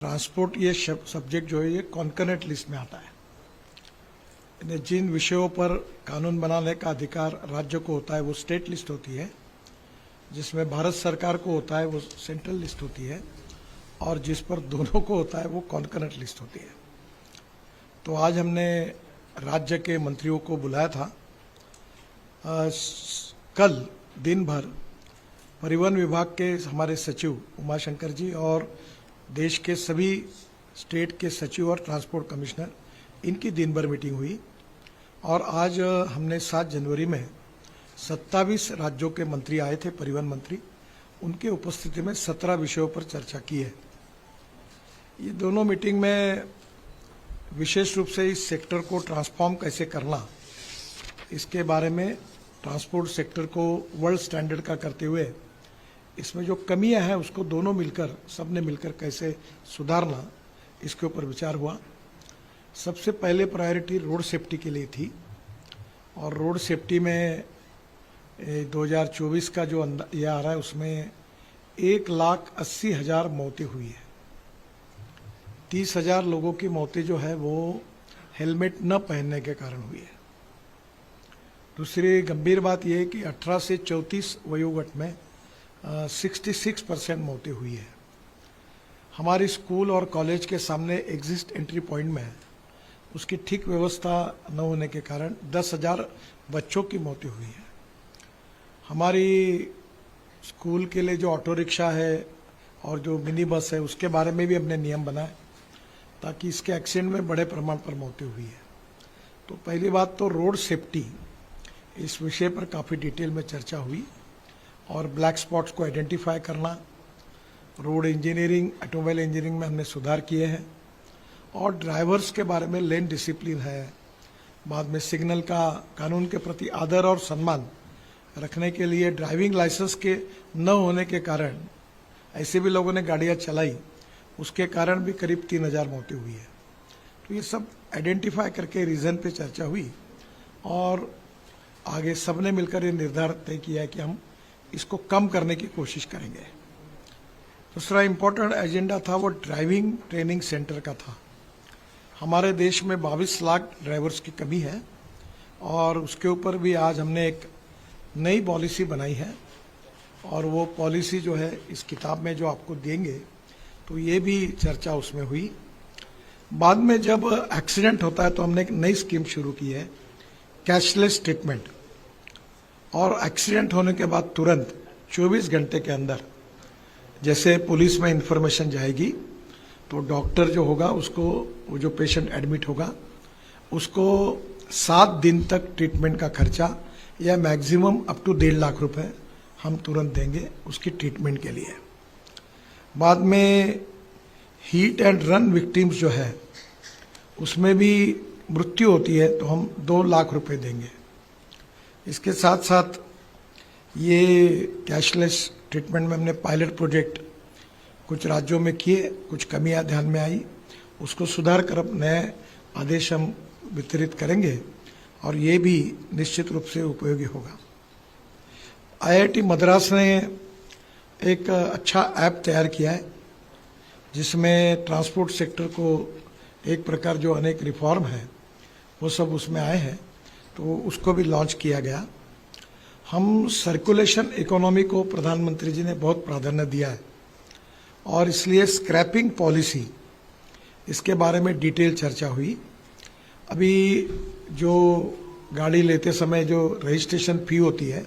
Transport ये subject जो है ये कॉन्करेंट लिस्ट में आता है। जिन विषयों पर कानून बनाने का अधिकार राज्य को होता है वो स्टेट लिस्ट होती है, जिसमें भारत सरकार को होता है वो सेंट्रल लिस्ट होती है, और जिस पर दोनों को होता है वो कॉन्करेंट लिस्ट होती है। तो आज हमने राज्य के मंत्रियों को बुलाया था। कल दिन भर परिवहन विभाग के हमारे सचिव उमाशंकर जी और देश के सभी स्टेट के सचिव और ट्रांसपोर्ट कमिश्नर, इनकी दिन भर मीटिंग हुई। और आज हमने 7 जनवरी में 27 राज्यों के मंत्री आए थे, परिवहन मंत्री, उनके उपस्थिति में 17 विषयों पर चर्चा की है। ये दोनों मीटिंग में विशेष रूप से इस सेक्टर को ट्रांसफॉर्म कैसे करना, इसके बारे में ट्रांसपोर्ट सेक्टर को वर्ल्ड स्टैंडर्ड का करते हुए इसमें जो कमियां हैं उसको दोनों मिलकर, सबने मिलकर कैसे सुधारना, इसके ऊपर विचार हुआ। सबसे पहले प्रायोरिटी रोड सेफ्टी के लिए थी, और रोड सेफ्टी में 2024 का जो ये आ रहा है उसमें 1,80,000 मौतें हुई है। 30,000 लोगों की मौतें जो है वो हेलमेट न पहनने के कारण हुई है। दूसरी गंभीर बात यह है कि 18 से 34 वयोगट में 66% मौतें हुई है। हमारी स्कूल और कॉलेज के सामने एग्जिट एंट्री पॉइंट में उसकी ठीक व्यवस्था न होने के कारण 10,000 बच्चों की मौतें हुई है। हमारी स्कूल के लिए जो ऑटो रिक्शा है और जो मिनी बस है उसके बारे में भी हमने नियम बनाए ताकि इसके एक्सीडेंट में बड़े प्रमाण पर मौतें हुई है। तो पहली बात तो रोड सेफ्टी, इस विषय पर काफ़ी डिटेल में चर्चा हुई, और ब्लैक स्पॉट्स को आइडेंटिफाई करना, रोड इंजीनियरिंग, ऑटोमोबाइल इंजीनियरिंग में हमने सुधार किए हैं, और ड्राइवर्स के बारे में लेन डिसिप्लिन है। बाद में सिग्नल का कानून के प्रति आदर और सम्मान रखने के लिए ड्राइविंग लाइसेंस के न होने के कारण ऐसे भी लोगों ने गाड़ियां चलाई, उसके कारण भी करीब 3,000 मौतें हुई है। तो ये सब आइडेंटिफाई करके रीज़न पे चर्चा हुई, और आगे सबने मिलकर ये निर्धार तय किया है कि हम इसको कम करने की कोशिश करेंगे। दूसरा इम्पोर्टेंट एजेंडा था वो ड्राइविंग ट्रेनिंग सेंटर का था। हमारे देश में 22 लाख ड्राइवर्स की कमी है, और उसके ऊपर भी आज हमने एक नई पॉलिसी बनाई है, और वो पॉलिसी जो है इस किताब में जो आपको देंगे, तो ये भी चर्चा उसमें हुई। बाद में जब एक्सीडेंट होता है तो हमने एक नई स्कीम शुरू की है, कैशलेस ट्रीटमेंट। और एक्सीडेंट होने के बाद तुरंत 24 घंटे के अंदर जैसे पुलिस में इंफॉर्मेशन जाएगी तो डॉक्टर जो होगा उसको, वो जो पेशेंट एडमिट होगा उसको 7 दिन तक ट्रीटमेंट का खर्चा या मैक्सिमम अप टू 1.5 लाख रुपए हम तुरंत देंगे उसकी ट्रीटमेंट के लिए। बाद में हीट एंड रन विक्टिम्स जो है उसमें भी मृत्यु होती है तो हम 2 लाख रुपए देंगे। इसके साथ साथ ये कैशलेस ट्रीटमेंट में हमने पायलट प्रोजेक्ट कुछ राज्यों में किए, कुछ कमियां ध्यान में आई, उसको सुधार कर अब नए आदेश हम वितरित करेंगे, और ये भी निश्चित रूप से उपयोगी होगा। IIT मद्रास ने एक अच्छा ऐप तैयार किया है जिसमें ट्रांसपोर्ट सेक्टर को एक प्रकार जो अनेक रिफॉर्म है वो सब उसमें आए हैं, तो उसको भी लॉन्च किया गया। हम सर्कुलेशन इकोनॉमी को प्रधानमंत्री जी ने बहुत प्राधान्य दिया है, और इसलिए स्क्रैपिंग पॉलिसी, इसके बारे में डिटेल चर्चा हुई। अभी जो गाड़ी लेते समय जो रजिस्ट्रेशन फी होती है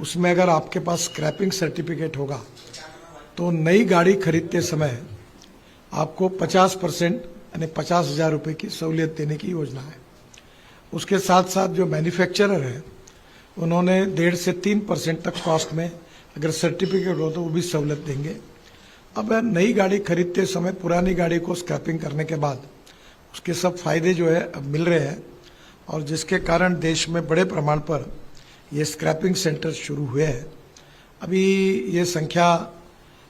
उसमें अगर आपके पास स्क्रैपिंग सर्टिफिकेट होगा तो नई गाड़ी खरीदते समय आपको 50% यानी 50,000 रुपये की सहूलियत देने की योजना है। उसके साथ साथ जो मैन्युफैक्चरर है उन्होंने 1.5 से 3% तक कॉस्ट में अगर सर्टिफिकेट हो तो वो भी सहूलत देंगे। अब नई गाड़ी खरीदते समय पुरानी गाड़ी को स्क्रैपिंग करने के बाद उसके सब फायदे जो है अब मिल रहे हैं, और जिसके कारण देश में बड़े प्रमाण पर ये स्क्रैपिंग सेंटर शुरू हुए हैं। अभी ये संख्या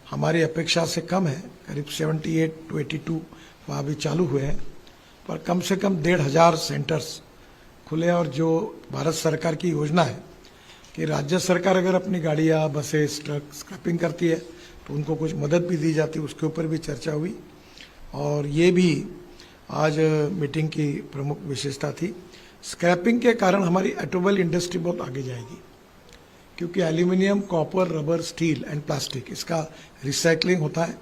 हमारी अपेक्षा से कम है, करीब 78 to 82 वहाँ भी चालू हुए हैं, पर कम से कम 1,500 सेंटर्स खुले। और जो भारत सरकार की योजना है कि राज्य सरकार अगर अपनी गाड़ियाँ, बसेस, ट्रक स्क्रैपिंग करती है तो उनको कुछ मदद भी दी जाती है, उसके ऊपर भी चर्चा हुई। और ये भी आज मीटिंग की प्रमुख विशेषता थी। स्क्रैपिंग के कारण हमारी ऑटोमोबाइल इंडस्ट्री बहुत आगे जाएगी, क्योंकि aluminium, copper, rubber, steel and plastic इसका रिसाइकलिंग होता है।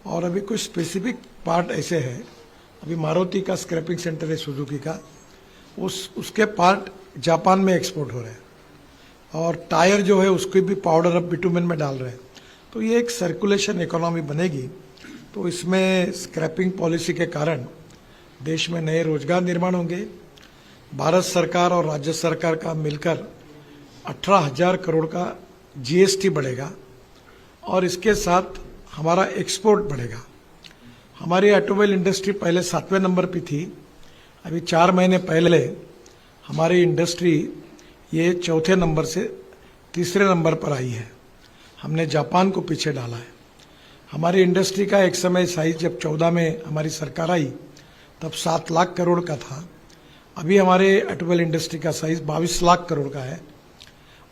और अभी कुछ स्पेसिफिक पार्ट ऐसे हैं, अभी मारुति का स्क्रैपिंग सेंटर है सुजुकी का, उसके पार्ट जापान में एक्सपोर्ट हो रहे हैं, और टायर जो है उसको भी पाउडर अब बिटुमेन में डाल रहे हैं। तो ये एक सर्कुलेशन इकोनॉमी बनेगी। तो इसमें स्क्रैपिंग पॉलिसी के कारण देश में नए रोजगार निर्माण होंगे। भारत सरकार और राज्य सरकार का मिलकर 18,000 करोड़ का जीएसटी बढ़ेगा, और इसके साथ हमारा एक्सपोर्ट बढ़ेगा। हमारी ऑटोमोबाइल इंडस्ट्री पहले 7वें नंबर पे थी, अभी 4 महीने पहले हमारी इंडस्ट्री ये 4थे नंबर से 3रे नंबर पर आई है। हमने जापान को पीछे डाला है। हमारी इंडस्ट्री का एक समय साइज जब 14 में हमारी सरकार आई तब 7 लाख करोड़ का था। अभी हमारे ऑटोमोबाइल इंडस्ट्री का साइज 22 लाख करोड़ का है।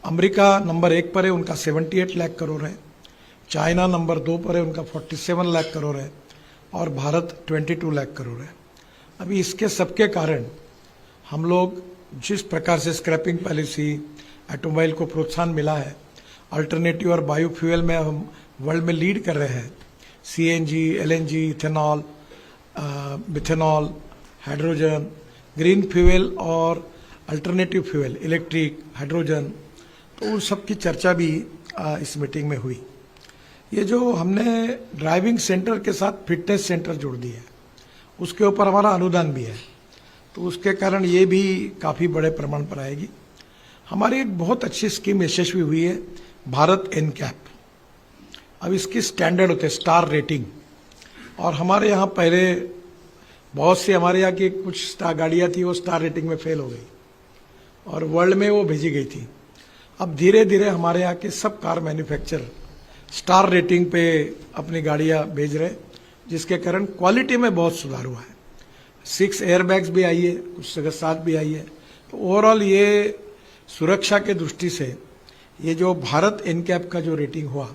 अमेरिका नंबर 1 पर है, उनका 78 लाख करोड़ है। चाइना नंबर 2 पर है, उनका 47 लाख करोड़ है, और भारत 22 लाख करोड़ है। अभी इसके सबके कारण हम लोग जिस प्रकार से स्क्रैपिंग पॉलिसी, ऑटोमोबाइल को प्रोत्साहन मिला है, अल्टरनेटिव और बायोफ्यूल में हम वर्ल्ड में लीड कर रहे हैं। CNG, LNG, ethanol, methanol, hydrogen, green fuel और अल्टरनेटिव फ्यूल, इलेक्ट्रिक, हाइड्रोजन, तो उन सब की चर्चा भी इस मीटिंग में हुई। ये जो हमने ड्राइविंग सेंटर के साथ फिटनेस सेंटर जोड़ दिए है, उसके ऊपर हमारा अनुदान भी है, तो उसके कारण ये भी काफ़ी बड़े प्रमाण पर आएगी। हमारी एक बहुत अच्छी स्कीम यशस्वी हुई है, भारत एनकैप। अब इसकी स्टैंडर्ड होते हैं, स्टार रेटिंग, और हमारे यहाँ पहले बहुत सी हमारे यहाँ की कुछ गाड़ियाँ थी वो स्टार रेटिंग में फेल हो गई और वर्ल्ड में वो भेजी गई थी। अब धीरे धीरे हमारे यहाँ के सब कार मैन्युफैक्चरर स्टार रेटिंग पे अपनी गाड़ियाँ भेज रहे, जिसके कारण क्वालिटी में बहुत सुधार हुआ है। 6 एयरबैग्स भी आई है, कुछ जगह 7 भी आई है। तो ओवरऑल ये सुरक्षा के दृष्टि से ये जो भारत एनकैप का जो रेटिंग हुआ,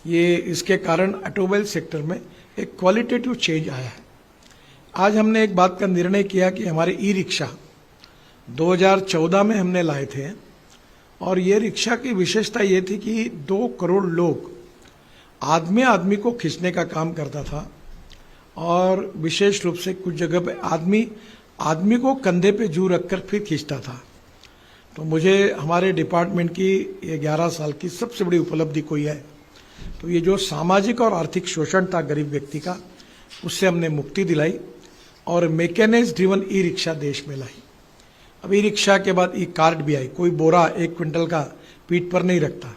ये इसके कारण ऑटोमोबाइल सेक्टर में एक क्वालिटेटिव चेंज आया है। आज हमने एक बात का निर्णय किया कि हमारे ई रिक्शा 2014 में हमने लाए थे, और ये रिक्शा की विशेषता ये थी कि 2 करोड़ लोग आदमी को खींचने का काम करता था, और विशेष रूप से कुछ जगह पे आदमी को कंधे पे जू रखकर फिर खींचता था। तो मुझे हमारे डिपार्टमेंट की ये 11 साल की सबसे बड़ी उपलब्धि कोई है, तो ये जो सामाजिक और आर्थिक शोषण था गरीब व्यक्ति का, उससे हमने मुक्ति दिलाई और मैकेनाइज्ड ड्रिवन ई रिक्शा देश में लाई। अब ई रिक्शा के बाद ई कार्ट भी आई, कोई बोरा 1 क्विंटल का पीठ पर नहीं रखता,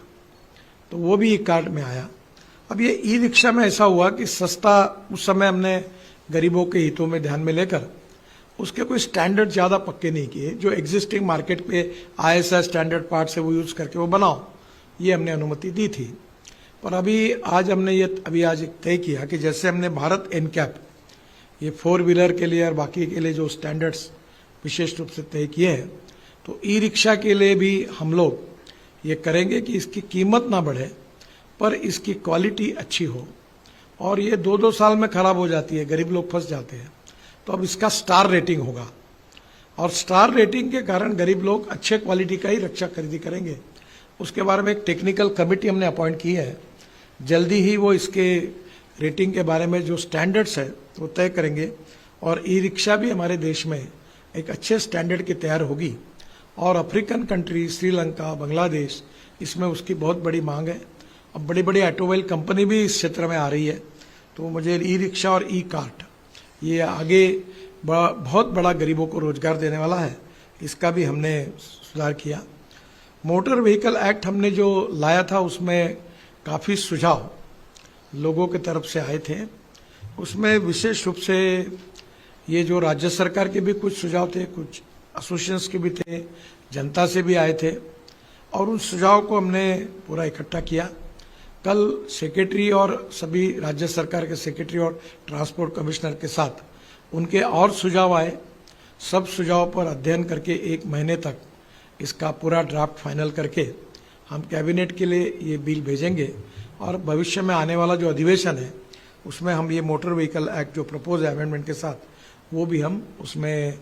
तो वो भी ई कार्ट में आया। अब ये ई रिक्शा में ऐसा हुआ कि सस्ता, उस समय हमने गरीबों के हितों में ध्यान में लेकर उसके कोई स्टैंडर्ड ज़्यादा पक्के नहीं किए, जो एग्जिस्टिंग मार्केट पे ISI स्टैंडर्ड पार्ट है वो यूज़ करके वो बनाओ, ये हमने अनुमति दी थी। पर अभी आज हमने ये आज तय किया कि जैसे हमने भारत एनकैप ये 4 व्हीलर के लिए और बाकी के लिए जो स्टैंडर्ड्स विशेष रूप से तय किए हैं, तो ई रिक्शा के लिए भी हम लोग ये करेंगे कि इसकी कीमत ना बढ़े पर इसकी क्वालिटी अच्छी हो, और ये 2-2 साल में खराब हो जाती है, गरीब लोग फंस जाते हैं। तो अब इसका स्टार रेटिंग होगा, और स्टार रेटिंग के कारण गरीब लोग अच्छे क्वालिटी का ही रक्षा खरीदी करेंगे। उसके बारे में एक टेक्निकल कमेटी हमने अपॉइंट की है, जल्दी ही वो इसके रेटिंग के बारे में जो स्टैंडर्ड्स है वो तय करेंगे, और ई रिक्शा भी हमारे देश में एक अच्छे स्टैंडर्ड की तैयार होगी। और अफ्रीकन कंट्री, श्रीलंका, बांग्लादेश, इसमें उसकी बहुत बड़ी मांग है। अब बड़ी बड़ी ऑटोमोबाइल कंपनी भी इस क्षेत्र में आ रही है, तो मुझे ई रिक्शा और ई कार्ट ये आगे बहुत बड़ा गरीबों को रोजगार देने वाला है, इसका भी हमने सुधार किया। मोटर व्हीकल एक्ट हमने जो लाया था उसमें काफ़ी सुझाव लोगों की तरफ से आए थे। उसमें विशेष रूप से ये जो राज्य सरकार के भी कुछ सुझाव थे, कुछ एसोसिएशंस के भी थे, जनता से भी आए थे, और उन सुझाव को हमने पूरा इकट्ठा किया। कल सेक्रेटरी और सभी राज्य सरकार के सेक्रेटरी और ट्रांसपोर्ट कमिश्नर के साथ उनके और सुझाव आए। सब सुझाव पर अध्ययन करके 1 महीने तक इसका पूरा ड्राफ्ट फाइनल करके हम कैबिनेट के लिए ये बिल भेजेंगे, और भविष्य में आने वाला जो अधिवेशन है उसमें हम ये मोटर व्हीकल एक्ट जो प्रपोज है अमेंडमेंट के साथ, वो भी हम उसमें